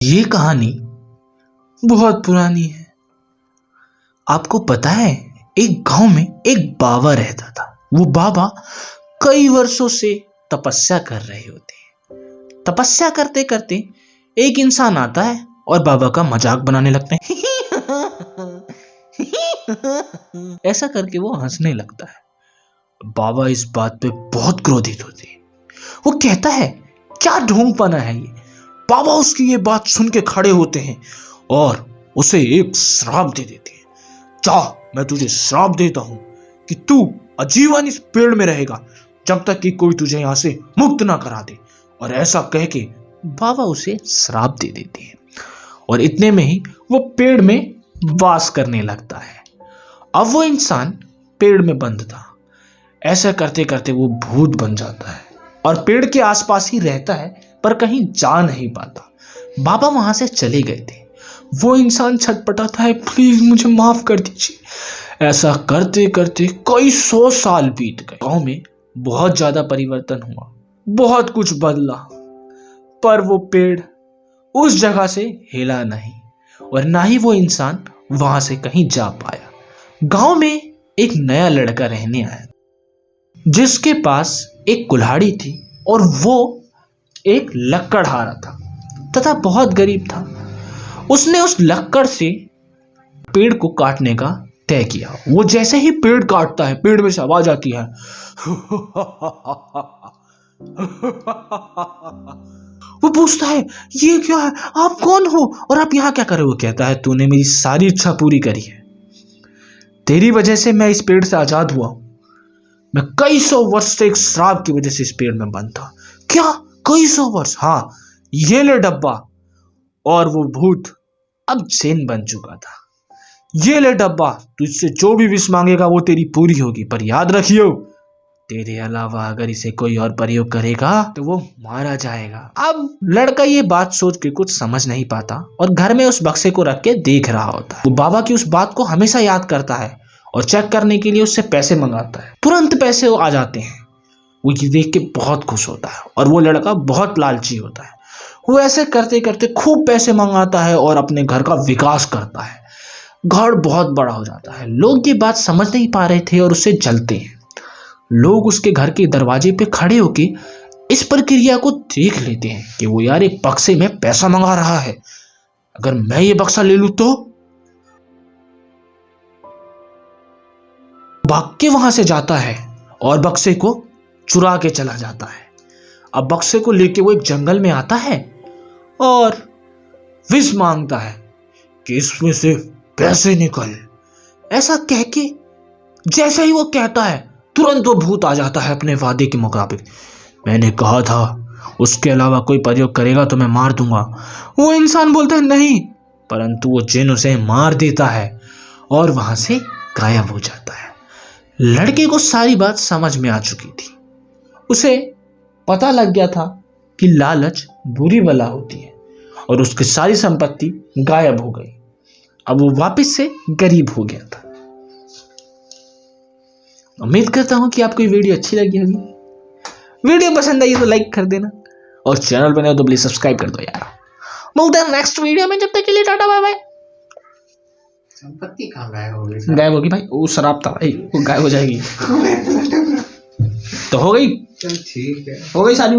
ये कहानी बहुत पुरानी है। आपको पता है, एक गांव में एक बाबा रहता था। वो बाबा कई वर्षों से तपस्या कर रहे होते हैं। तपस्या करते करते एक इंसान आता है और बाबा का मजाक बनाने लगता है। ऐसा करके वो हंसने लगता है। बाबा इस बात पे बहुत क्रोधित होते हैं। वो कहता है, क्या ढोंगपना है ये। बाबा उसकी ये बात सुन के खड़े होते हैं और उसे एक श्राप दे देते हैं। जा, मैं तुझे श्राप देता हूं कि तू आजीवन इस पेड़ में रहेगा जब तक कि कोई तुझे यहां से मुक्त ना करा दे। और ऐसा कह के बाबा उसे श्राप दे देते हैं और इतने में ही वो पेड़ में वास करने लगता है। अब वो इंसान पेड़ में बंद था। ऐसा करते करते वो भूत बन जाता है और पेड़ के आसपास ही रहता है, पर कहीं जा नहीं पाता। बाबा वहां से चले गए थे। वो इंसान छटपटाता है, प्लीज मुझे माफ कर दीजिए। ऐसा करते करते कई 100 साल बीत गए। गांव में बहुत ज्यादा परिवर्तन हुआ, बहुत कुछ बदला, पर वो पेड़ उस जगह से हिला नहीं और ना ही वो इंसान वहां से कहीं जा पाया। गांव में एक नया लड़का रहने आया जिसके पास एक कुल्हाड़ी थी और वो एक लकड़हारा था तथा बहुत गरीब था। उसने उस लकड़ से पेड़ को काटने का तय किया। वो जैसे ही पेड़ काटता है, पेड़ में से आवाज आती है। वो पूछता है, ये क्या है, आप कौन हो और आप यहाँ क्या कर रहे हो। कहता है, तूने मेरी सारी इच्छा पूरी करी है। तेरी वजह से मैं इस पेड़ से आजाद हुआ। मैं कई 100 वर्ष से एक श्राप की वजह से इस पेड़ में बंद था। क्या कई 100 वर्ष? हाँ, ये ले डब्बा। और वो भूत अब जिन बन चुका था। ये ले डब्बा, तुझसे जो भी विश मांगेगा वो तेरी पूरी होगी, पर याद रखियो, तेरे अलावा अगर इसे कोई और प्रयोग करेगा तो वो मारा जाएगा। अब लड़का ये बात सोच के कुछ समझ नहीं पाता और घर में उस बक्से को रख के देख रहा होता है। वो बाबा की उस बात को हमेशा याद करता है और चेक करने के लिए उससे पैसे मंगाता है। तुरंत पैसे आ जाते हैं। वो ये देख के बहुत खुश होता है और वो लड़का बहुत लालची होता है। वो ऐसे करते करते खूब पैसे मंगाता है और अपने घर का विकास करता है। घर बहुत बड़ा हो जाता है। लोग ये बात समझ नहीं पा रहे थे और उससे जलते हैं। लोग उसके घर के दरवाजे पे खड़े होके इस प्रक्रिया को देख लेते हैं कि वो यार एक बक्से में पैसा मंगा रहा है। अगर मैं ये बक्सा ले लूं तो भाग के वहां से जाता है और बक्से को चुरा के चला जाता है। अब बक्से को लेके वो एक जंगल में आता है और विश मांगता है कि इसमें से पैसे निकल। ऐसा कह के जैसे ही वो कहता है, तुरंत वो भूत आ जाता है अपने वादे के मुताबिक। मैंने कहा था उसके अलावा कोई प्रयोग करेगा तो मैं मार दूंगा। वो इंसान बोलता है नहीं, परंतु वो जिन उसे मार देता है और वहां से गायब हो जाता है। लड़के को सारी बात समझ में आ चुकी थी। उसे पता लग गया था कि लालच बुरी बला होती है और उसकी सारी संपत्ति गायब हो गई। अब वो वापस से गरीब हो गया था। उम्मीद करता हूं कि आपको ये वीडियो अच्छी लगी होगी। वीडियो पसंद आई तो लाइक कर देना और चैनल पर नए हो तो प्लीज सब्सक्राइब कर दो यार। मिलते हैं नेक्स्ट वीडियो में, जब तक के लिए टाटा बाय बाय। संपत्ति कहाँ गायब हो गई? गायब होगी भाई, वो शराब था भाई, वो गायब हो जाएगी। तो हो गई, चल ठीक है, हो गई सारी।